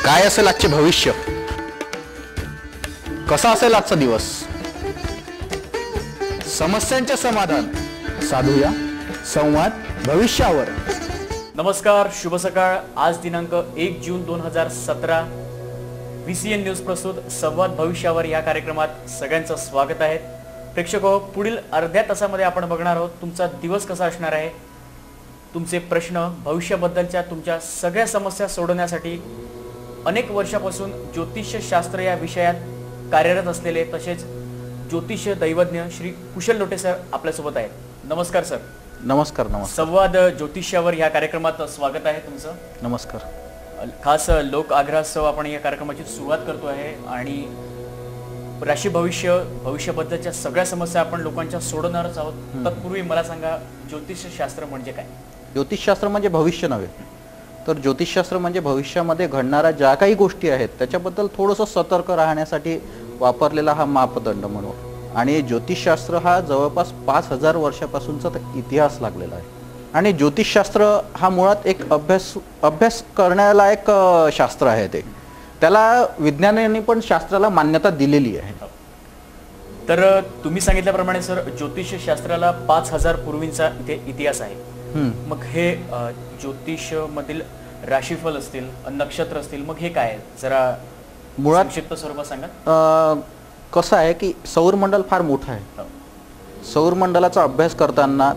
काय असेल आजचे भविष्य, कसा असेल आजचा दिवस, समस्यांचे समाधान साधूया संवाद भविष्यावर. नमस्कार, शुभ सकाळ. आज दिनांक 1 जून 2017. VCN न्यूज प्रस्तुत संवाद भविष्यावर या कार्यक्रमात सगळ्यांचं स्वागत आहे. प्रेक्षको, पुढील अर्ध्या तासामध्ये आपण बघणार आहोत तुमचा दिवस कसा असणार आहे. तुमचे प्रश्न, भविष्याबद्दलच्या तुमच्या सगळ्या समस्या सोडवण्यासाठी अनेक वर्षापासून ज्योतिषशास्त्र या विषयात कार्यरत असलेले तसेच ज्योतिष दैवज्ञ श्री कुशल लोटे सर आपल्यासोबत आहेत. नमस्कार सर. नमस्कार. नमस्कार. संवाद ज्योतिष्यावर या कार्यक्रमात स्वागत आहे तुमचं. नमस्कार. खास लोक आग्रहासह आपण या कार्यक्रमाची सुरुवात करतो आहे आणि राशी भविष्याबद्दलच्या सगळ्या समस्या आपण लोकांच्या सोडवणारच आहोत. तत्पूर्वी मला सांगा, ज्योतिषशास्त्र म्हणजे काय? ज्योतिषशास्त्र म्हणजे भविष्य नव्हे, तर ज्योतिषशास्त्र म्हणजे भविष्यामध्ये घडणाऱ्या ज्या काही गोष्टी आहेत त्याच्याबद्दल थोडंसं सतर्क राहण्यासाठी वापरलेला हा मापदंड म्हणून. आणि ज्योतिषशास्त्र हा जवळपास 5000 वर्षापासूनचा इतिहास लागलेला आहे. आणि ज्योतिषशास्त्र हा मुळात एक अभ्यास करण्यालायक शास्त्र आहे. त्याला विज्ञानाने पण शास्त्राला मान्यता दिलेली आहे. तर तुम्ही सांगितल्याप्रमाणे सर, ज्योतिषशास्त्राला 5000 पूर्वींचा इतिहास आहे. मग हे ज्योतिष मधील राशीफल असतील, नक्षत्र असतील, मग हे काय जरा मुळात संक्षिप्त स्वरूपात सांगा. कसं आहे की सौरमंडल फार मोठं आहे. सौरमंडलाचा अभ्यास करताना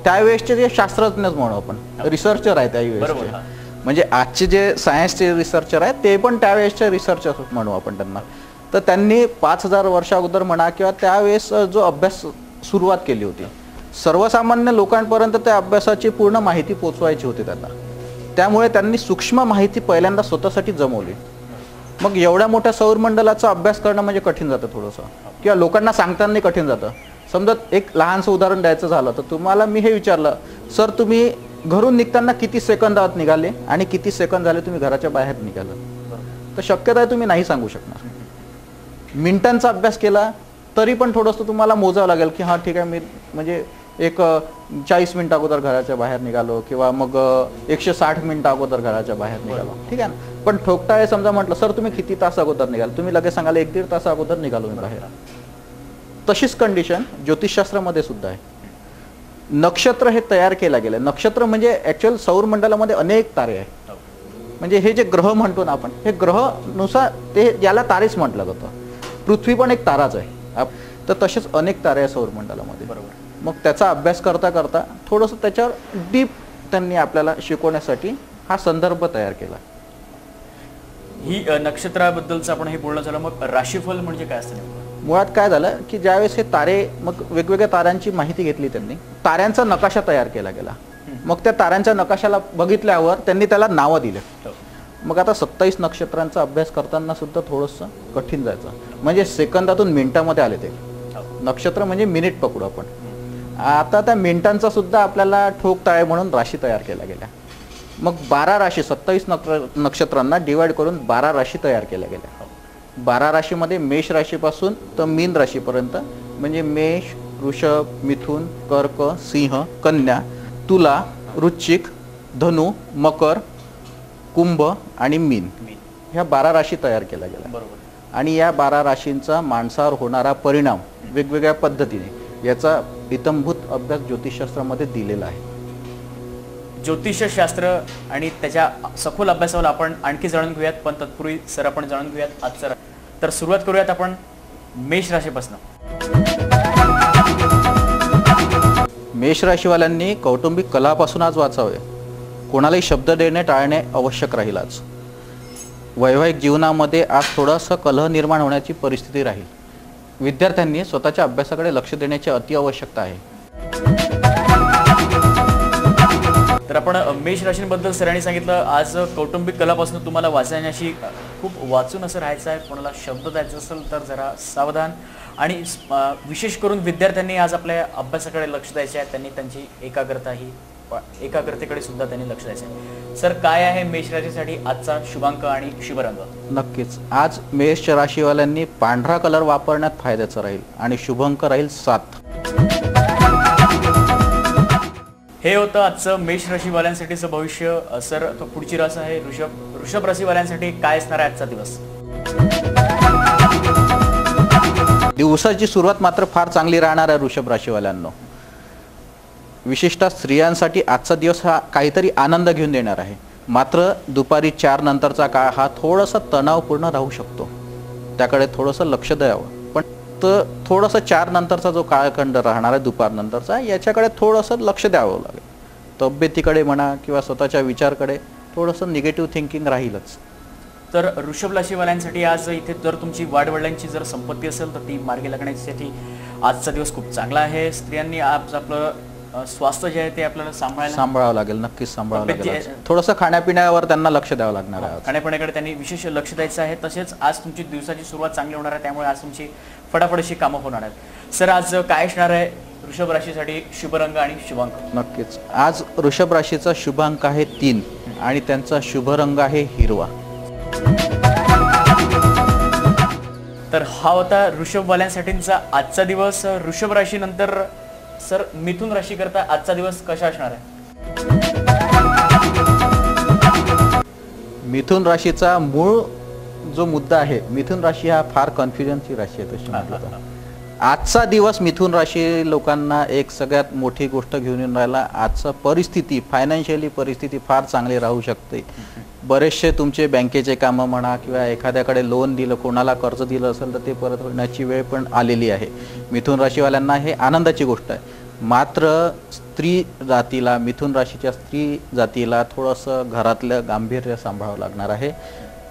त्यावेळेसचे जे शास्त्रज्ञ म्हणू आपण, रिसर्चर आहे त्यावेळेस, म्हणजे आजचे जे सायन्सचे रिसर्चर आहेत ते पण त्यावेळेसचे रिसर्चर म्हणू आपण त्यांना. तर त्यांनी 5000 वर्षा अगोदर म्हणा किंवा त्यावेळेस जो अभ्यास सुरुवात केली होती, सर्वसामान्य लोकांपर्यंत त्या अभ्यासाची पूर्ण माहिती पोचवायची होती त्यांना. त्यामुळे त्यांनी सूक्ष्म माहिती पहिल्यांदा स्वतःसाठी जमवली. मग एवढ्या मोठ्या सौरमंडलाचा अभ्यास करणं म्हणजे कठीण जातं थोडंसं, किंवा लोकांना सांगताना कठीण जातं. समजा एक लहानसं उदाहरण द्यायचं झालं तर तुम्हाला मी हे विचारलं, सर तुम्ही घरून निघताना किती सेकंदात निघाले आणि किती सेकंद झाले तुम्ही घराच्या बाहेर निघालं, तर शक्यता आहे तुम्ही नाही सांगू शकणार. मिनिटांचा अभ्यास केला तरी पण थोडंसं तुम्हाला मोजावं लागेल की हां ठीक आहे, मी म्हणजे एक 40 मिनिट अगोदर घराच्या बाहेर निघालो किंवा मग 160 मिनिट अगोदर घराच्या बाहेर निघालो, ठीक आहे ना. पण ठोकताळे समजा म्हटलं, सर तुम्ही किती तास अगोदर निघाल, तुम्ही लगेच सांगाल 1-1.5 तास अगोदर निघालो मी बाहेर. तशीच कंडिशन ज्योतिषशास्त्रामध्ये सुद्धा आहे. नक्षत्र हे तयार केलं गेलं. नक्षत्र म्हणजे ऍक्च्युअल सौरमंडलामध्ये अनेक तारे आहेत. म्हणजे हे जे ग्रह म्हणतो ना आपण, हे ग्रहनुसार ते याला तारेच म्हटलं जातं. पृथ्वी पण एक ताराच आहे. तर तसेच अनेक तारे आहे सौरमंडलामध्ये. बरोबर. मग त्याचा अभ्यास करता करता थोडंसं त्याच्यावर डीप त्यांनी आपल्याला शिकवण्यासाठी हा संदर्भ तयार केला. ही नक्षत्राबद्दलचं आपण हे बोलणं झालं. मग राशीफल म्हणजे काय असतं? मुळात काय झालं की ज्यावेळेस हे तारे, मग वेगवेगळ्या ताऱ्यांची माहिती घेतली त्यांनी, ताऱ्यांचा नकाशा तयार केला गेला. मग त्या ताऱ्यांच्या नकाशाला बघितल्यावर त्यांनी त्याला नावं दिले. मग आता 27 नक्षत्रांचा अभ्यास करताना सुद्धा थोडंसं कठीण जायचं. म्हणजे सेकंदातून मिनिटामध्ये आले ते नक्षत्र, म्हणजे मिनिट पकडू आपण. आता त्या मिनिटांचा सुद्धा आपल्याला ठोकताळे म्हणून राशी तयार केल्या गेल्या. मग 12 राशी, 27 नक्षत्रांना डिवाइड करून 12 राशी तयार केल्या गेल्या. 12 राशीमध्ये मेष राशीपासून तर मीन राशीपर्यंत, म्हणजे मेष, वृषभ, मिथुन, कर्क, सिंह, कन्या, तुला, वृश्चिक, धनु, मकर, कुंभ आणि मीन, ह्या 12 राशी तयार केल्या गेल्या. बरोबर. आणि या 12 राशींचा माणसावर होणारा परिणाम वेगवेगळ्या पद्धतीने, याचा इतंभूत अभ्यास ज्योतिषशास्त्रामध्ये दिलेला आहे. ज्योतिषशास्त्र आणि त्याच्या सखोल अभ्यासावर आपण आणखी जाणून घेऊयात. पण तत्पूर्वी सर आपण जाणून घेऊयात आजचं. तर सुरुवात करूयात आपण मेष राशीपासून. मेष राशीवाल्यांनी कौटुंबिक कलापासून आज वाचावे. कोणालाही शब्द देणे टाळणे आवश्यक राहील. आज वैवाहिक जीवनामध्ये आज थोडासा कलह निर्माण होण्याची परिस्थिती राहील. विद्यार्थ्यांनी स्वतःच्या अभ्यासाकडे लक्ष देण्याची अति आवश्यकता आहे. तर आपण मेष राशींबद्दल सरांनी सांगितलं, आज कौटुंबिक कलापासून तुम्हाला वाचण्याशी खूप वाचून असं राहायचं आहे. कोणाला शब्द द्यायचा असेल तर जरा सावधान. आणि विशेष करून विद्यार्थ्यांनी आज आपल्या अभ्यासाकडे लक्ष द्यायचे आहे. त्यांनी त्यांची एकाग्रतेकडे सुद्धा त्यांनी लक्ष द्यायचं आहे. सर, काय आहे मेष राशीसाठी आजचा शुभांक आणि शुभरंग? नक्कीच आज मेष राशीवाल्यांनी पांढरा कलर वापरण्यात फायद्याचा राहील आणि शुभांक राहील 7. हे होतं आजचं मेष राशीवाल्यांसाठीचं भविष्य. सर, तो पुढची रास आहे वृषभ राशीवाल्यांसाठी काय असणार आहे आजचा दिवस? दिवसाची सुरुवात मात्र फार चांगली राहणार आहे वृषभ राशीवाल्यांनो. विशेषतः स्त्रियांसाठी आजचा दिवस हा काहीतरी आनंद घेऊन देणार आहे. मात्र दुपारी 4 नंतरचा काळ हा थोडासा तणावपूर्ण राहू शकतो, त्याकडे थोडंसं लक्ष द्यावं. पण थोडंसं 4 नंतरचा जो काळखंड राहणार आहे दुपार नंतरचा, याच्याकडे थोडंसं लक्ष द्यावं लागेल. तब्येतीकडे म्हणा किंवा स्वतःच्या विचारकडे थोडंसं निगेटिव्ह थिंकिंग राहीलच. तर वृषभ राशीवाल्यांसाठी आज इथे जर तुमची वाडवडिलांची जर संपत्ती असेल तर ती मार्गी लागण्यासाठी आजचा दिवस खूप चांगला आहे. स्त्रियांनी आज आपलं स्वास्थ्य जे आहे ते आपल्याला सांभाळावं लागेल. नक्कीच सांभाळावं लागेल. थोडंसं खाण्यापिण्यावर त्यांना लक्ष द्यावं लागणार आहे. खाण्यापिण्याकडे त्यांनी विशेष लक्ष द्यायचं आहे. तसेच आज तुमची दिवसाची सुरुवात चांगली होणार आहे, त्यामुळे आज तुमची फटाफटशी कामं होणार आहेत. सर, आज काय असणार आहे वृषभ राशीसाठी शुभ रंग आणि शुभांक? नक्कीच आज वृषभ राशीचा शुभांक आहे 3 आणि त्यांचा शुभ रंग आहे हिरवा. तर हा होता वृषभवाल्यांसाठीचा आजचा दिवस. वृषभ राशीनंतर सर, मिथुन राशी करता आजचा दिवस कसा असणार आहे? मिथुन राशीचा मूळ जो मुद्दा आहे, मिथुन राशी हा फार कन्फ्युजनची राशी आहे तशी म्हटलं तर. आजचा दिवस मिथुन राशी लोकांना एक सगळ्यात मोठी गोष्ट घेऊन येऊन राहिला. आजचा परिस्थिती, फायनान्शियली परिस्थिती फार चांगली राहू शकते. बरेचसे तुमचे बँकेचे कामं म्हणा किंवा एखाद्याकडे लोन दिलं, कोणाला कर्ज दिलं असेल तर ते परत होण्याची वेळ पण आलेली आहे. मिथुन राशीवाल्यांना हे आनंदाची गोष्ट आहे. मात्र स्त्री जातीला, मिथुन राशीच्या स्त्री जातीला थोडंसं घरातलं गांभीर्य सांभाळावं लागणार आहे.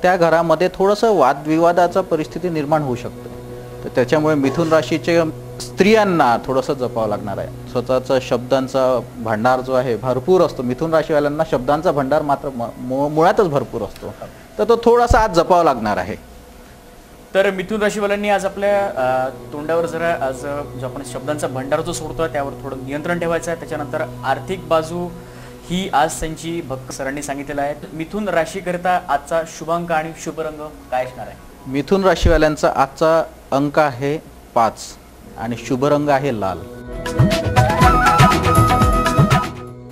त्या घरामध्ये थोडंसं वादविवादाचा परिस्थिती निर्माण होऊ शकते. तर त्याच्यामुळे मिथुन राशीचे स्त्रियांना थोडंसं जपावं लागणार आहे. स्वतःचा शब्दांचा भांडार जो आहे भरपूर असतो. मिथुन राशीवाल्यांना शब्दांचा भांडार मात्र मुळातच भरपूर असतो, तर तो थोडासा आज जपावा लागणार आहे. तर मिथुन राशीवाल्यांनी आज आपल्या तोंडावर जरा आज जो आपण शब्दांचा भंडार जो सोडतोय त्यावर थोडं नियंत्रण ठेवायचं आहे. त्याच्यानंतर आर्थिक बाजू ही आज त्यांची भक्त सरांनी सांगितलेलं आहे. मिथुन राशीकरिता आजचा शुभांक आणि शुभ रंग काय असणार आहे? मिथुन राशीवाल्यांचा आजचा अंक आहे 5 आणि शुभ रंग आहे लाल.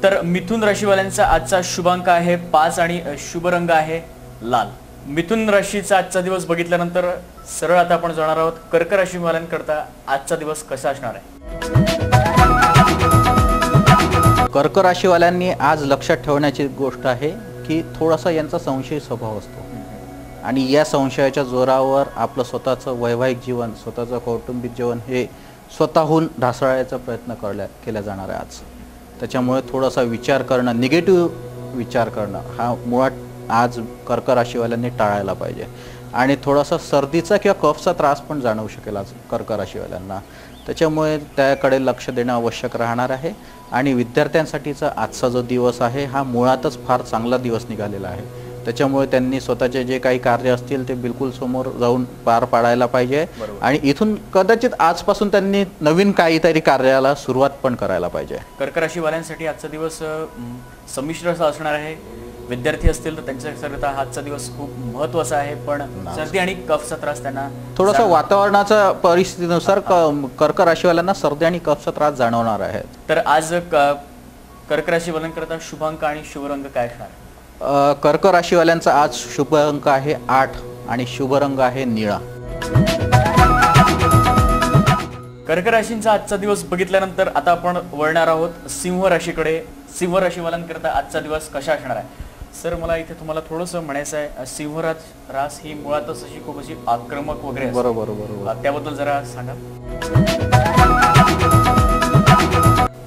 तर मिथुन राशीवाल्यांचा आजचा शुभांक आहे 5 आणि शुभ रंग आहे लाल. मिथुन राशीचा आजचा दिवस बघितल्यानंतर सरळ आता आपण जाणार आहोत कर्क राशीवाल्यांकरता आजचा दिवस कसा असणार आहे. कर्क राशीवाल्यांनी आज लक्षात ठेवण्याची गोष्ट आहे की थोडासा यांचा संशयी स्वभाव असतो आणि या संशयाच्या जोरावर आपलं स्वतःचं वैवाहिक जीवन, स्वतःचं कौटुंबिक जीवन हे स्वतःहून ढासळायचा प्रयत्न केला जाणार आहे आज. त्याच्यामुळे थोडासा विचार करणं, निगेटिव्ह विचार करणं हा मुळात आज कर्क राशीवाल्यांनी टाळायला पाहिजे. आणि थोडासा सर्दीचा किंवा कफचा त्रास पण जाणवू शकेल आज कर्क राशीवाल्यांना. त्याच्यामुळे त्याकडे लक्ष देणं आवश्यक राहणार आहे. आणि विद्यार्थ्यांसाठीचा आजचा जो दिवस आहे हा मुळातच फार चांगला दिवस निघालेला आहे. त्याच्यामुळे त्यांनी स्वतःचे जे काही कार्य असतील ते बिलकुल समोर जाऊन पार पाडायला पाहिजे. आणि इथून कदाचित आजपासून त्यांनी नवीन काहीतरी कार्याला सुरुवात पण करायला पाहिजे. कर्क राशीवाल्यांसाठी आजचा दिवस संमिश्र असा असणार आहे. विद्यार्थी असतील तर त्यांच्याकरता आजचा दिवस खूप महत्त्वाचा आहे. पण सर्दी आणि कफचा त्रास त्यांना थोडासा वातावरणाच्या परिस्थितीनुसार कर्क राशीवाल्यांना सर्दी आणि कफचा त्रास जाणवणार आहे. तर आज कर्क राशीवाल्यांकरता शुभांक आणि शुभ रंग काय असणार? कर्क राशीवाल्यांचा आज शुभ अंक आहे 8 आणि शुभ रंग आहे निळा. कर्क राशींचा आजचा दिवस बघितल्यानंतर आता आपण वळणार आहोत सिंह राशीकडे. सिंह राशीवाल्यांकरता आजचा दिवस कसा असणार आहे? सर, मला इथे तुम्हाला थोडंसं म्हणायचं आहे, सिंह रास ही मुळातच अशी खूप अशी आक्रमक वगैरे. बरोबर. त्याबद्दल जरा सांगा.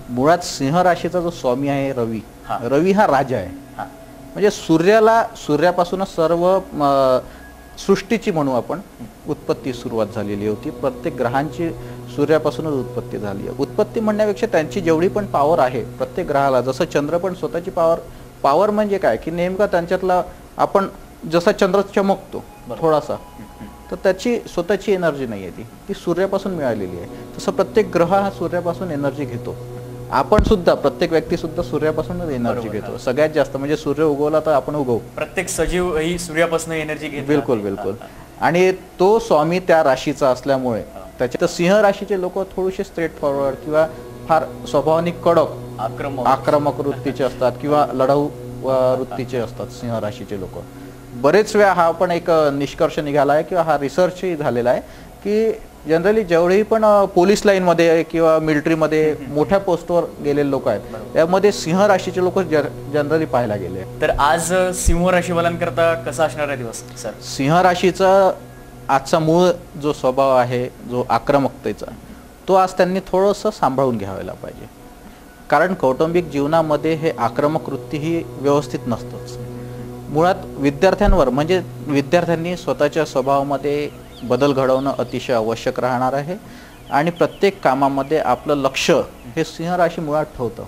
मुळात सिंह राशीचा जो स्वामी आहे रवी हा राजा आहे. म्हणजे सूर्यापासूनच सर्व सृष्टीची म्हणू आपण उत्पत्ती सुरुवात झालेली होती. प्रत्येक ग्रहांची सूर्यापासूनच उत्पत्ती झाली आहे. उत्पत्ती म्हणण्यापेक्षा त्यांची जेवढी पण पॉवर आहे प्रत्येक ग्रहाला, जसं चंद्र पण स्वतःची पॉवर म्हणजे काय की नेमका त्यांच्यातला आपण जसा चंद्र चमकतो थोडासा, तर त्याची स्वतःची एनर्जी नाही आहे, ती सूर्यापासून मिळालेली आहे. तसं प्रत्येक ग्रह हा सूर्यापासून एनर्जी घेतो. आपण सुद्धा, प्रत्येक व्यक्ती सुद्धा सूर्यापासूनच एनर्जी घेतो. सगळ्यात जास्त म्हणजे सूर्य उगवला तर आपण उगवू. प्रत्येक सजीव ही सूर्यापासून एनर्जी घेतो. बिलकुल. आणि तो स्वामी त्या राशीचा असल्यामुळे त्याच्या सिंह राशीचे लोक थोडेसे स्ट्रेट फॉरवर्ड किंवा फार स्वभावाने कडक आक्रमक वृत्तीचे असतात किंवा लढाऊ वृत्तीचे असतात सिंह राशीचे लोक. बरेच वेळा हा पण एक निष्कर्ष निघाला आहे किंवा हा रिसर्चही झालेला आहे की जनरली जेवढेही पण पोलीस लाईनमध्ये किंवा मिलिटरीमध्ये मोठ्या पोस्टवर गेलेले लोक आहेत त्यामध्ये सिंह राशीचे लोक जनरली पाहायला गेले. तर आज सिंह राशीवाल्यांकरता कसा असणार आहे दिवस सर? सिंह राशीचा आजचा मूळ जो स्वभाव आहे जो आक्रमकतेचा तो आज त्यांनी थोडंसं सांभाळून घ्यायला पाहिजे. कारण कौटुंबिक जीवनामध्ये हे आक्रमक वृत्ती ही व्यवस्थित नसतंच. मुळात विद्यार्थ्यांवर म्हणजे विद्यार्थ्यांनी स्वतःच्या स्वभावामध्ये बदल घडवणं अतिशय आवश्यक राहणार आहे आणि प्रत्येक कामामध्ये आपलं लक्ष हे सिंह राशी मुळात ठेवतं.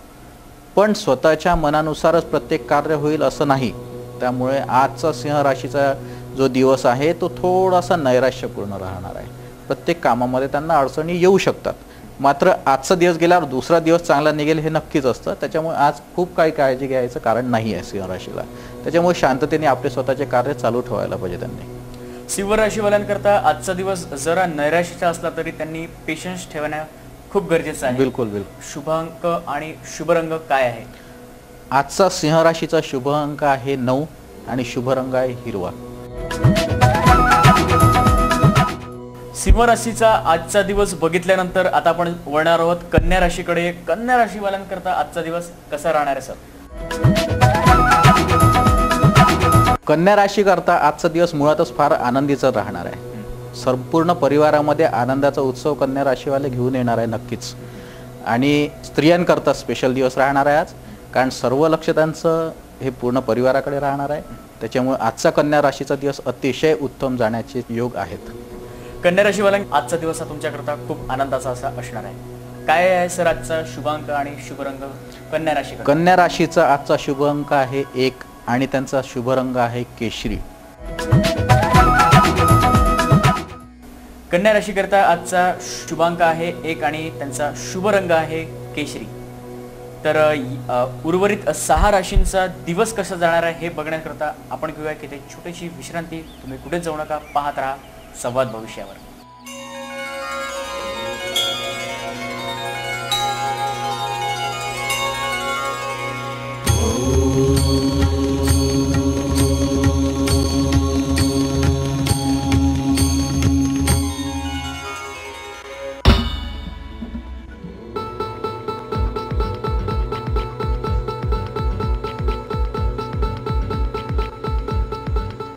पण स्वतःच्या मनानुसारच प्रत्येक कार्य होईल असं नाही. त्यामुळे आजचा सिंह राशीचा जो दिवस आहे तो थोडासा नैराश्यपूर्ण राहणार आहे. प्रत्येक कामामध्ये त्यांना अडचणी येऊ शकतात. मात्र आजचा दिवस गेल्यावर दुसरा दिवस चांगला निघेल हे नक्कीच असतं. त्याच्यामुळे आज खूप काही काळजी घ्यायचं कारण नाही आहे सिंह राशीला. त्याच्यामुळे शांततेने आपले स्वतःचे कार्य चालू ठेवायला पाहिजे त्यांनी. सिंह राशीवाल्यांकरता आजचा दिवस जरा नैराश्याचा असला तरी त्यांनी पेशन्स ठेवणं खूप गरजेचं आहे. बिलकुल बिलकुल. शुभांक आणि शुभ रंग काय आहे? आजचा सिंह राशीचा शुभ अंक आहे 9 आणि शुभ रंग आहे हिरवा. सिंह राशीचा आजचा दिवस बघितल्यानंतर आता आपण वळणार आहोत कन्या राशीकडे. कन्या राशीवाल्यांकरता आजचा दिवस कसा राहणार आहे सर? कन्या राशी करता आजचा दिवस मुळातच फार आनंदीचा राहणार आहे. संपूर्ण परिवारामध्ये आनंदाचा उत्सव कन्या राशीवाले घेऊन येणार आहे नक्कीच. आणि स्त्रियांकरता स्पेशल दिवस राहणार आहे आज. कारण सर्व लक्ष त्यांचं हे पूर्ण परिवाराकडे राहणार आहे. त्याच्यामुळे आजचा कन्या राशीचा दिवस अतिशय उत्तम जाण्याचे योग आहेत. कन्या राशीवाल्यांना आजचा दिवस हा तुमच्याकरता खूप आनंदाचा असा असणार आहे. काय आहे सर आजचा शुभांक आणि शुभ रंग कन्या राशी? कन्या राशीचा आजचा शुभ अंक आहे 1 आणि त्यांचा शुभ रंग आहे केशरी. कन्या राशी करता आजचा शुभांक आहे 1 आणि त्यांचा शुभ रंग आहे केशरी. तर उर्वरित 6 राशींचा दिवस कसा जाणार आहे हे बघण्याकरता आपण घेऊया की छोटीशी विश्रांती. तुम्ही कुठेच जाऊ नका, पाहत राहा संवाद भविष्यावर.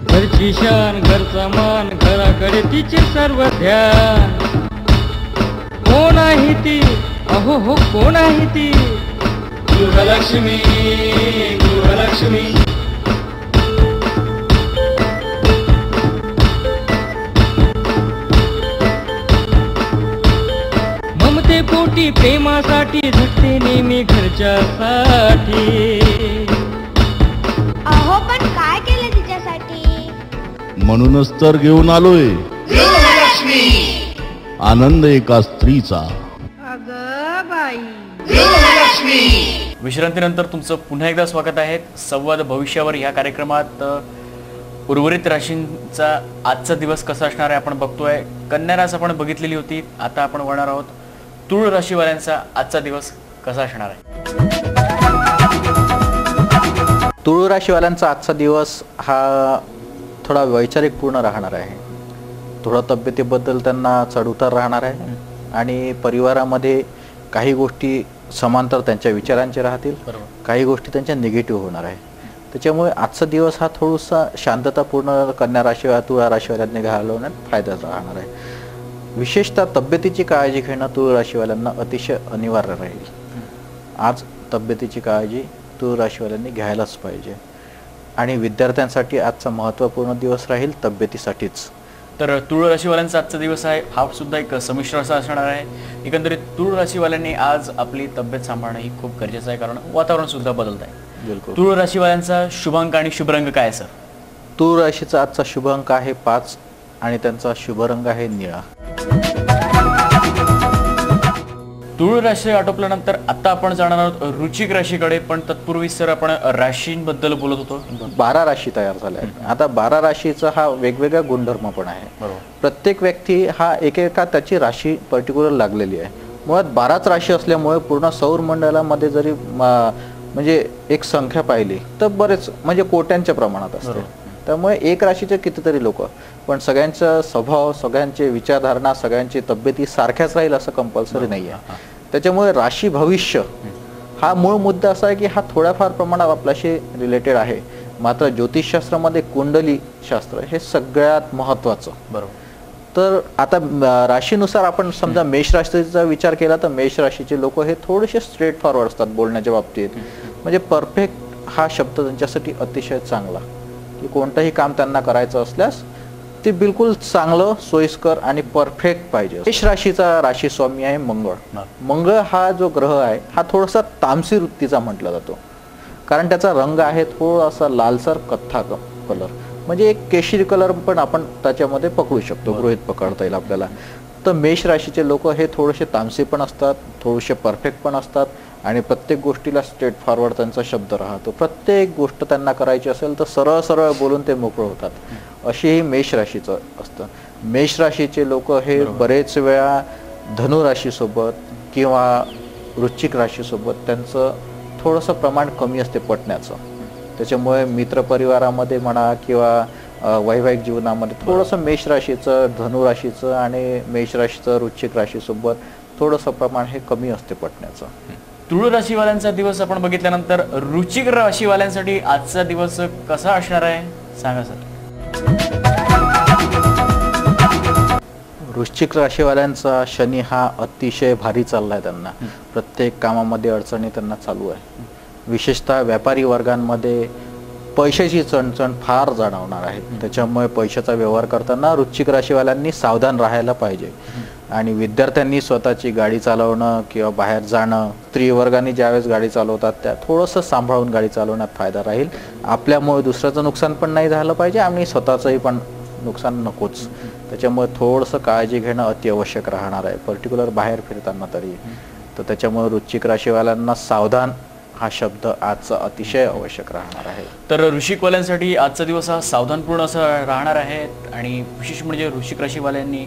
घरची शान घरचा मान घराकडे तिचे सर्व ध्यान. कोण आहे ती? अहो हो कोण आहे ती? गृहलक्ष्मी गृहलक्ष्मी. ममते पोटी प्रेमासाठी झटते नेहमी घरच्यासाठी. अहो पण काय केलं तिच्यासाठी? म्हणूनच तर घेऊन आलोय आनंद एका स्त्रीचा. अगं बाई. विश्रांतीनंतर तुमचं पुन्हा एकदा स्वागत आहे संवाद भविष्यावर या कार्यक्रमात. उर्वरित राशींचा आजचा दिवस कसा असणार आहे आपण बघतोय. कन्या रास आपण बघितलेली होती. आता आपण वळणार आहोत तुळ राशीवाल्यांचा आजचा दिवस कसा असणार आहे. तुळ राशीवाल्यांचा आजचा दिवस हा थोडा वैचारिक पूर्ण राहणार आहे. थोडा तब्येतीबद्दल त्यांना चढउतार राहणार आहे आणि परिवारामध्ये काही गोष्टी समांतर त्यांच्या विचारांचे राहतील, काही गोष्टी त्यांच्या निगेटिव्ह होणार आहे. त्याच्यामुळे आजचा दिवस हा थोडासा शांततापूर्ण कन्या राशी तुळ राशीवाल्यांनी घालवण्यात फायदा राहणार आहे. विशेषतः तब्येतीची काळजी घेणं तुळ राशीवाल्यांना अतिशय अनिवार्य राहील. आज तब्येतीची काळजी तुळ राशीवाल्यांनी घ्यायलाच पाहिजे आणि विद्यार्थ्यांसाठी आजचा महत्त्वपूर्ण दिवस राहील तब्येतीसाठीच. तर तुळ राशीवाल्यांचा आजचा दिवस आहे हा सुद्धा एक संमिश्र असा असणार आहे. एकंदरीत तुळ राशीवाल्यांनी आज आपली तब्येत सांभाळणं ही खूप गरजेचं आहे कारण वातावरण सुद्धा बदलत आहे. बिलकुल. तुळ राशीवाल्यांचा शुभांक आणि शुभ रंग काय सर? तुळ राशीचा आजचा शुभ अंक आहे 5 आणि त्यांचा शुभ रंग आहे निळा. तुळ राशी आटोपल्यानंतर आता आपण जाणार आहोत वृश्चिक राशीकडे. पण तत्पूर्वी सर आपण राशींबद्दल बोलत होतो. 12 राशी तयार झाल्या आहेत. आता 12 राशीचा हा वेगवेगळा गुणधर्म पण आहे. प्रत्येक व्यक्ती हा एकेका त्याची राशी पर्टिक्युलर लागलेली आहे. मुळात 12च राशी असल्यामुळे पूर्ण सौर मंडळामध्ये जरी म्हणजे एक संख्या पाहिली तर बरेच म्हणजे कोट्यांच्या प्रमाणात असते. त्यामुळे एक राशीचे कितीतरी लोक, पण सगळ्यांचा स्वभाव, सगळ्यांचे विचारधारणा, सगळ्यांची तब्येती सारख्याच राहील असं कंपल्सरी नाही आहे. त्याच्यामुळे राशी भविष्य हा मूळ मुद्दा असा आहे की हा थोड्याफार प्रमाणात आपल्याशी रिलेटेड आहे. मात्र ज्योतिषशास्त्रामध्ये कुंडली शास्त्र हे सगळ्यात महत्त्वाचं. बरोबर. तर आता राशीनुसार आपण समजा मेष राशीचा विचार केला तर मेष राशीचे लोक हे थोडेसे स्ट्रेट फॉरवर्ड असतात बोलण्याच्या बाबतीत. म्हणजे परफेक्ट हा शब्द त्यांच्यासाठी अतिशय चांगला, की कोणतंही काम त्यांना करायचं असल्यास ते बिलकुल चांगलं, सोयीस्कर आणि परफेक्ट पाहिजे. मेष राशीचा राशी स्वामी आहे मंगळ. मंगळ हा जो ग्रह आहे हा थोडासा तामसी वृत्तीचा म्हटला जातो, कारण त्याचा रंग आहे थोडासा लालसर कथ्था कलर, म्हणजे एक केशरी कलर पण आपण त्याच्यामध्ये पकडू शकतो, गृहीत पकडता येईल आपल्याला. तर मेष राशीचे लोक हे थोडेसे तामसी पण असतात, थोडेसे परफेक्ट पण असतात आणि प्रत्येक गोष्टीला स्ट्रेट फॉरवर्ड त्यांचा शब्द राहतो. प्रत्येक गोष्ट त्यांना करायची असेल तर सरळ सरळ बोलून ते मोकळं होतात, अशीही मेष राशीचं असतं. मेष राशीचे लोक हे बरेच वेळा धनु राशीसोबत किंवा वृश्चिक राशीसोबत त्यांचं थोडंसं प्रमाण कमी असते पटण्याचं. त्याच्यामुळे मित्रपरिवारामध्ये म्हणा किंवा वैवाहिक जीवनामध्ये थोडंसं मेष राशीचं, धनु राशीचं आणि मेष राशीचं वृश्चिक राशीसोबत थोडंसं प्रमाण हे कमी असते पटण्याचं. तुळ राशीवाल्यांचा दिवस आपण बघितल्यानंतर वृश्चिक राशीवाल्यांसाठी आजचा दिवस कसा असणार आहे सांगा सर. वृश्चिक राशीवाल्यांचा शनी हा अतिशय भारी चाललाय. त्यांना प्रत्येक कामामध्ये अडचणी त्यांना चालू आहे. विशेषतः व्यापारी वर्गांमध्ये पैशाची चणचण फार जाणवणार आहे. त्याच्यामुळे पैशाचा व्यवहार करताना वृश्चिक राशीवाल्यांनी सावधान राहायला पाहिजे. आणि विद्यार्थ्यांनी स्वतःची गाडी चालवणं किंवा बाहेर जाणं, स्त्रीवर्गाने ज्यावेळेस गाडी चालवतात त्या थोडंसं सांभाळून गाडी चालवण्यात फायदा राहील. आपल्यामुळे दुसऱ्याचं नुकसान पण नाही झालं पाहिजे आणि स्वतःचंही पण नुकसान नकोच. त्याच्यामुळे थोडंसं काळजी घेणं अतिआवश्यक राहणार आहे, पर्टिक्युलर बाहेर फिरताना तरी. तर त्याच्यामुळे वृश्चिक राशीवाल्यांना सावधान हा शब्द आजचा अतिशय आवश्यक राहणार आहे. तर वृश्चिकवाल्यांसाठी आजचा दिवस हा सावधानपूर्ण असा राहणार आहे. आणि विशेष म्हणजे वृश्चिक राशीवाल्यांनी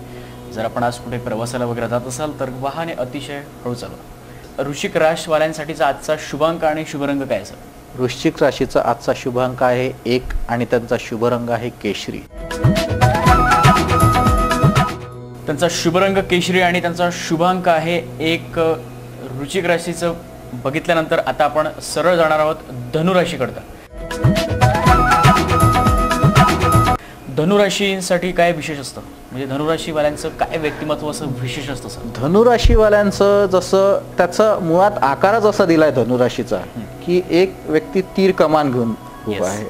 जर आपण आज कुठे प्रवासाला वगैरे जात असाल तर वाहने अतिशय हळू चालवा. वृश्चिक राशीवाल्यांसाठीचा आजचा शुभांक आणि शुभरंग काय सर? वृश्चिक राशीचा आजचा शुभांक आहे 1 आणि त्यांचा शुभरंग आहे केशरी. त्यांचा शुभरंग केशरी आणि त्यांचा शुभांक आहे 1. वृश्चिक राशीचं बघितल्यानंतर आता आपण सरळ जाणार आहोत धनुराशीकडे. धनुराशीसाठी काय विशेष असतं, म्हणजे धनुराशीवाल्यांचं काय व्यक्तिमत्व असं विशेष असतं सर? धनुराशीवाल्यांचं जसं त्याचं मुळात आकारच असा दिलाय धनुराशीचा की एक व्यक्ती तीर कमान घेऊन उभा आहे.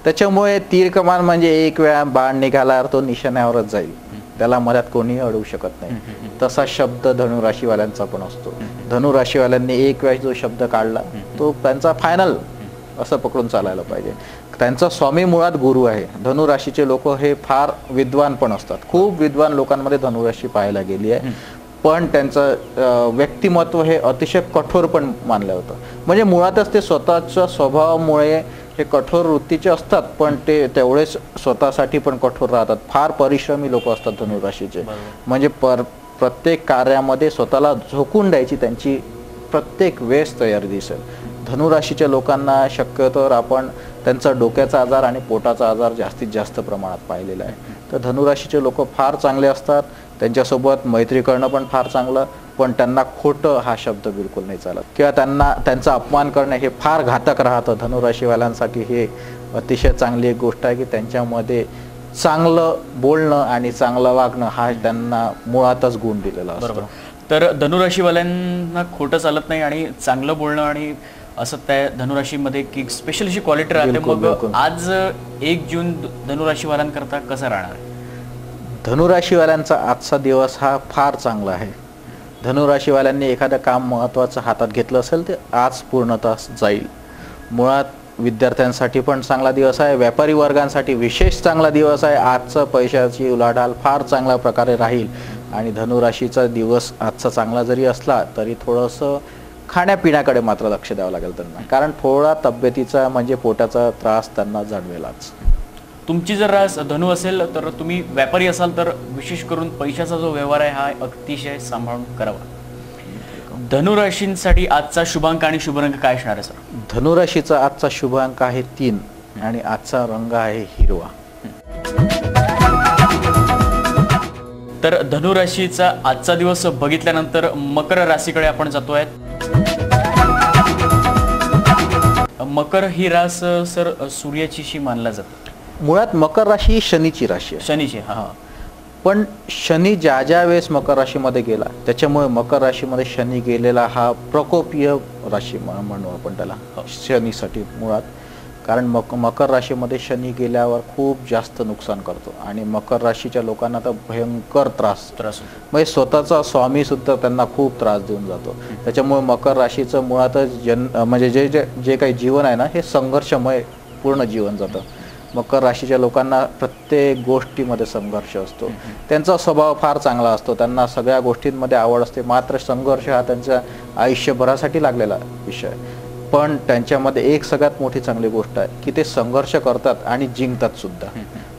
त्याच्यामुळे तीर कमान म्हणजे एक वेळा बाण निघाला तो निशाण्यावरच जाईल, त्याला मध्यात कोणीही अडवू शकत नाही. तसा शब्द धनुराशीवाल्यांचा पण असतो. धनुराशीवाल्यांनी एक वेळा जो शब्द काढला तो त्यांचा फायनल असं पकडून चालायला पाहिजे. त्यांचा स्वामी मुळात गुरु आहे. धनुराशीचे लोक हे फार विद्वान पण असतात. खूप विद्वान लोकांमध्ये धनुराशी पाहायला गेली आहे, पण त्यांचं व्यक्तिमत्व हे अतिशय कठोर पण मानलं होतं. म्हणजे मुळातच ते स्वतःच्या स्वभावामुळे हे कठोर वृत्तीचे असतात, पण ते तेवढेच स्वतःसाठी पण कठोर राहतात. फार परिश्रमी लोक असतात धनुराशीचे. म्हणजे प्रत्येक कार्यामध्ये स्वतःला झोकून द्यायची त्यांची प्रत्येक वेळेस तयारी दिसेल. धनुराशीच्या लोकांना शक्यतोवर आपण त्यांचा डोक्याचा आजार आणि पोटाचा आजार जास्तीत जास्त प्रमाणात पाहिलेला आहे. तर धनुराशीचे लोक फार चांगले असतात, त्यांच्यासोबत मैत्री करणं पण फार चांगलं, पण त्यांना खोटं हा शब्द बिलकुल नाही चालत किंवा त्यांचा अपमान करणं हे फार घातक राहतं. धनुराशीवाल्यांसाठी हे अतिशय चांगली एक गोष्ट आहे की त्यांच्यामध्ये चांगलं बोलणं आणि चांगलं वागणं हा त्यांना मुळातच गुण दिलेला असतो. तर धनुराशीवाल्यांना खोटं चालत नाही आणि चांगलं बोलणं आणि असं त्या धनुराशीमध्ये की स्पेशल अशी क्वालिटी राहते. मग आज 1 जून धनुराशीवाल्यांकरता कसा राहणार आहे? धनुराशीवाल्यांचा आजचा दिवस हा फार चांगला आहे. धनुराशीवाल्यांनी एखादं काम महत्त्वाचं हातात घेतलं असेल ते आज पूर्णतः जाईल. मुळात विद्यार्थ्यांसाठी पण चांगला दिवस आहे, व्यापारी वर्गांसाठी विशेष चांगला दिवस आहे. आजचं पैशाची उलाढाल फार चांगल्या प्रकारे राहील. आणि धनुराशीचा दिवस आजचा चांगला जरी असला तरी थोडंसं खाण्यापिण्याकडे मात्र लक्ष द्यावं लागेल त्यांना, कारण थोडा तब्येतीचा म्हणजे पोटाचा त्रास त्यांना जाणवेलाच. तुमची जर रास धनु असेल तर तुम्ही व्यापारी असाल तर विशेष करून पैशाचा जो व्यवहार आहे हा अतिशय सांभाळून करावा. धनुराशींसाठी आजचा शुभांक आणि शुभरंग काय असणार आहे सर? धनुराशीचा आजचा शुभांक आहे 3 आणि आजचा रंग आहे हिरवा. तर धनुराशीचा आजचा दिवस बघितल्यानंतर मकर राशीकडे आपण जातोय. मकर ही रास सर सूर्याची शी मानला जातो. मुळात मकर राशी ही शनीची राशी आहे. शनीची. हा. पण शनी ज्या ज्या वेळेस मकर राशीमध्ये गेला त्याच्यामुळे मकर राशीमध्ये शनी गेलेला हा प्रकोपीय राशी म्हणू आपण त्याला शनीसाठी मुळात. कारण मकर राशीमध्ये शनी गेल्यावर खूप जास्त नुकसान करतो आणि मकर राशीच्या लोकांना तर भयंकर त्रास म्हणजे स्वतःचा स्वामी सुद्धा त्यांना खूप त्रास देऊन जातो. त्याच्यामुळे मकर राशीचं मुळातच म्हणजे जे जे जे काही जीवन आहे ना हे संघर्षमय पूर्ण जीवन जातं. मकर राशीच्या लोकांना प्रत्येक गोष्टीमध्ये संघर्ष असतो. त्यांचा स्वभाव फार चांगला असतो, त्यांना सगळ्या गोष्टींमध्ये आवड असते. मात्र संघर्ष हा त्यांच्या आयुष्यभरासाठी लागलेला विषय. पण त्यांच्यामध्ये एक सगळ्यात मोठी चांगली गोष्ट आहे की ते संघर्ष करतात आणि जिंकतात सुद्धा.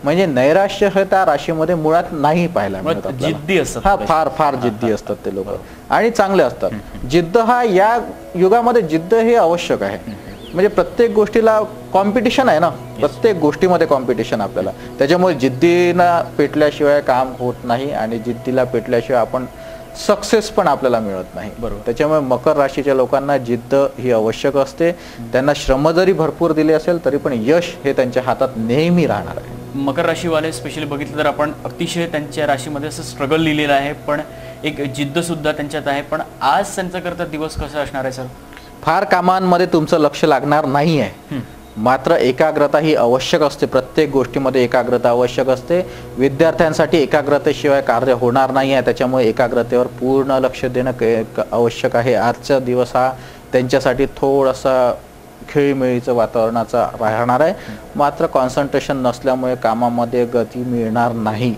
म्हणजे नैराश्य हे त्या राशीमध्ये मुळात नाही पाहायला मिळत. जिद्दी असतात. हा फार फार जिद्दी असतात ते लोक आणि चांगले असतात. जिद्द हा या युगामध्ये जिद्द हे आवश्यक आहे. म्हणजे प्रत्येक गोष्टीला कॉम्पिटिशन आहे ना, प्रत्येक गोष्टीमध्ये कॉम्पिटिशन आपल्याला. त्याच्यामुळे जिद्दीला पेटल्याशिवाय काम होत नाही आणि जिद्दीला पेटल्याशिवाय आपण सक्सेस पण आपल्याला मिळत नाही. बरोबर. त्याच्यामुळे मकर राशीच्या लोकांना जिद्द ही आवश्यक असते. त्यांना श्रम जरी भरपूर दिले असेल तरी पण यश हे त्यांच्या हातात नेहमी राहणार आहे. मकर राशीवाले स्पेशली बघितलं तर आपण अतिशय त्यांच्या राशीमध्ये असं स्ट्रगल लिहिलेलं आहे, पण एक जिद्द सुद्धा त्यांच्यात आहे. पण आज त्यांचा करता दिवस कसा असणार आहे सर? फार कामांमध्ये तुमचं लक्ष लागणार नाही आहे, मात्र एकाग्रता ही आवश्यक असते. प्रत्येक गोष्टीमध्ये एकाग्रता आवश्यक असते. विद्यार्थ्यांसाठी एकाग्रतेशिवाय कार्य होणार नाही आहे. त्याच्यामुळे एकाग्रतेवर पूर्ण लक्ष देणं आवश्यक आहे. आजचा दिवस हा त्यांच्यासाठी थोडासा खेळीमेळीचं वातावरणाचा राहणार आहे. मात्र कॉन्सन्ट्रेशन नसल्यामुळे कामामध्ये गती मिळणार नाही.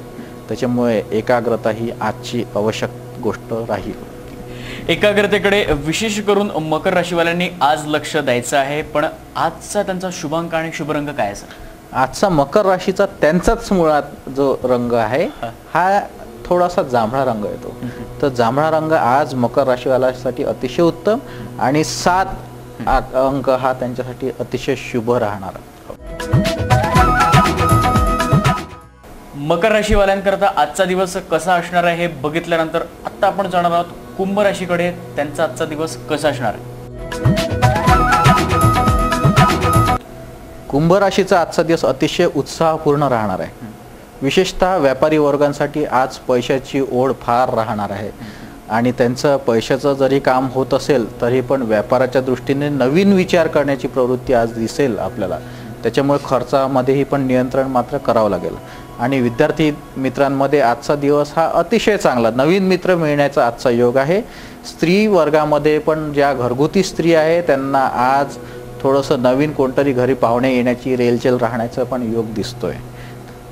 त्याच्यामुळे एकाग्रता ही आजची आवश्यक गोष्ट राहील. एकाग्रतेकडे विशेष करून मकर राशीवाल्यांनी आज लक्ष द्यायचं आहे. पण आजचा त्यांचा शुभांक आणि शुभरंग काय आहे सर? आजचा मकर राशीचा त्यांचाच मुळात जो रंग आहे हा थोडासा जांभळा रंग येतो. तर जांभळा रंग आज मकर राशीवाल्यासाठी अतिशय उत्तम आणि 7 अंक हा त्यांच्यासाठी अतिशय शुभ राहणार. मकर राशीवाल्यांकरता आजचा दिवस कसा असणार आहे हे बघितल्यानंतर आता आपण जाणार आहोत कुंभ राशीकडे. त्यांचा आजचा दिवस कसा असणार आहे? कुंभ राशीचा आजचा दिवस अतिशय उत्साहपूर्ण राहणार आहे. विशेषतः व्यापारी वर्गांसाठी आज पैशाची ओढ फार राहणार आहे आणि त्यांचं पैशाचं जरी काम होत असेल तरी पण व्यापाराच्या दृष्टीने नवीन विचार करण्याची प्रवृत्ती आज दिसेल आपल्याला. त्याच्यामुळे खर्चामध्येही पण नियंत्रण मात्र करावं लागेल. आणि विद्यार्थी मित्रांमध्ये आजचा दिवस हा अतिशय चांगला, नवीन मित्र मिळण्याचा आजचा योग आहे. स्त्री वर्गामध्ये पण ज्या घरगुती स्त्री आहे त्यांना आज थोडंसं नवीन कोणतरी घरी पाहुणे येण्याची रेलचेल राहण्याचा पण योग दिसतोय.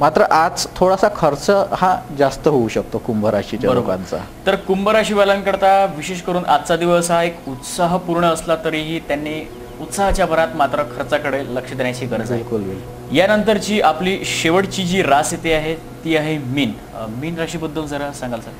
मात्र आज थोडासा खर्च हा जास्त होऊ शकतो कुंभ राशीच्या लोकांचा. तर कुंभ राशीवाल्यांकरता विशेष करून आजचा दिवस हा एक उत्साहपूर्ण असला तरीही त्यांनी उत्साहाच्या भरात मात्र खर्चाकडे लक्ष देण्याची गरज आहे. बिलकुल. यानंतरची आपली शेवटची जी रास येते आहे ती आहे मीन. मीन राशीबद्दल जरा सांगाल सर?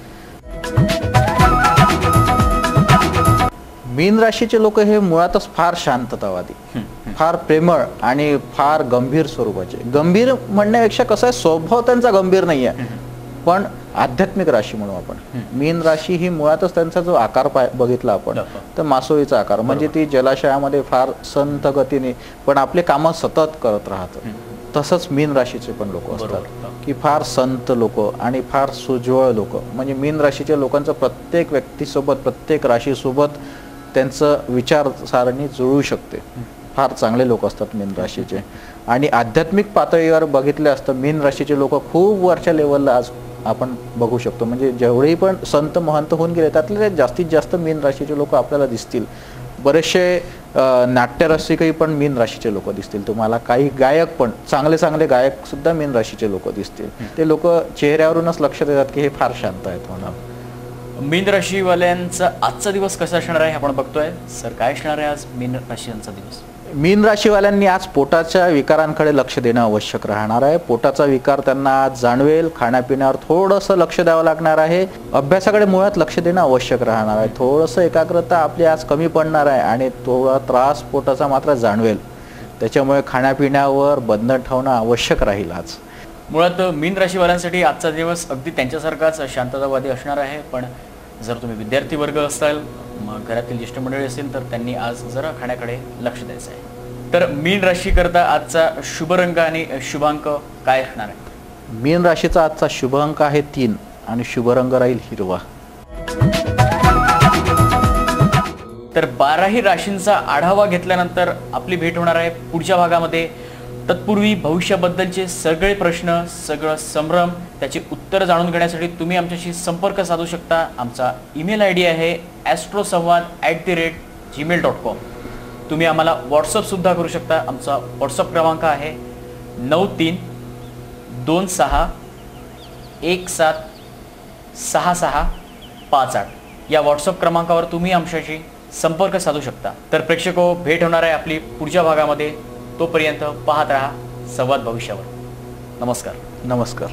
मीन राशीचे लोक हे मुळातच फार शांततावादी, फार प्रेमळ आणि फार गंभीर स्वरूपाचे. गंभीर म्हणण्यापेक्षा कसं आहे, स्वभाव त्यांचा गंभीर नाही आहे पण आध्यात्मिक राशी म्हणू आपण. मीन राशी ही मुळातच त्यांचा जो आकार बघितला आपण तर मासोळीचा आकार, म्हणजे ती जलाशयामध्ये फार संत गतीने पण आपले कामं सतत करत राहतात. तसंच मीन राशीचे पण लोक असतात की फार संत लोक आणि फार सुजवळ लोक. म्हणजे मीन राशीच्या लोकांचं प्रत्येक व्यक्तीसोबत प्रत्येक राशीसोबत त्यांचं विचारसारणी जुळू शकते. फार चांगले लोक असतात मीन राशीचे. आणि आध्यात्मिक पातळीवर बघितले असतं मीन राशीचे लोक खूप वरच्या लेवलला आज आपण बघू शकतो. म्हणजे जेवढेही पण संत महंत होऊन गेले त्यातले जास्तीत जास्त मीन राशीचे लोक आपल्याला दिसतील. बरेचसे नाट्यरसिकही पण मीन राशीचे लोक दिसतील तुम्हाला. काही गायक पण चांगले चांगले गायक सुद्धा मीन राशीचे लोक दिसतील. ते लोक चेहऱ्यावरूनच लक्ष देतात की हे फार शांत आहेत म्हणून. मीन राशीवाल्यांचा आजचा दिवस कसा असणार आहे आपण बघतोय. सर काय असणार आहे आज मीन राशीचा दिवस? मीन राशीवाल्यांनी आज पोटाच्या विकारांकडे लक्ष देणं आवश्यक राहणार आहे. पोटाचा विकार त्यांना आज जाणवेल. खाण्यापिण्यावर थोडंसं लक्ष द्यावं लागणार आहे. अभ्यासाकडे मुळात लक्ष देणं आवश्यक राहणार आहे. थोडंसं एकाग्रता आपली आज कमी पडणार आहे आणि थोडा त्रास पोटाचा मात्र जाणवेल. त्याच्यामुळे खाण्यापिण्यावर बंधन ठेवणं आवश्यक राहील. आज मुळात मीन राशीवाल्यांसाठी आजचा दिवस अगदी त्यांच्यासारखाच शांततावादी असणार आहे. पण जर तुम्ही विद्यार्थी वर्ग असाल, मग घरातील ज्येष्ठ मंडळी असेल, तर त्यांनी आज जरा खाण्याकडे लक्ष द्यायचं आहे. तर मीन राशी करता आजचा शुभ रंग आणि शुभांक काय असणार आहे? मीन राशीचा आजचा शुभ अंक आहे 3 आणि शुभ रंग राहील हिरवा. तर 12ही राशींचा आढावा घेतल्यानंतर आपली भेट होणार आहे पुढच्या भागामध्ये. तत्पूर्वी भविष्याबद्दलचे सगळे प्रश्न, सगळं संभ्रम, त्याची उत्तर जाणून घेण्यासाठी तुम्ही आमच्याशी संपर्क साधू शकता. आमचा ईमेल ID आहे astrosambad@gmail.com. तुम्ही आम्हाला व्हॉट्सअपसुद्धा करू शकता. आमचा व्हॉट्सअप क्रमांक आहे 9326176658. या व्हॉट्सअप क्रमांकावर तुम्ही आमच्याशी संपर्क साधू शकता. तर प्रेक्षको, भेट होणार आहे आपली पुढच्या भागामध्ये. तोपर्यंत पाहत राहा संवाद भविष्यावर. नमस्कार. नमस्कार.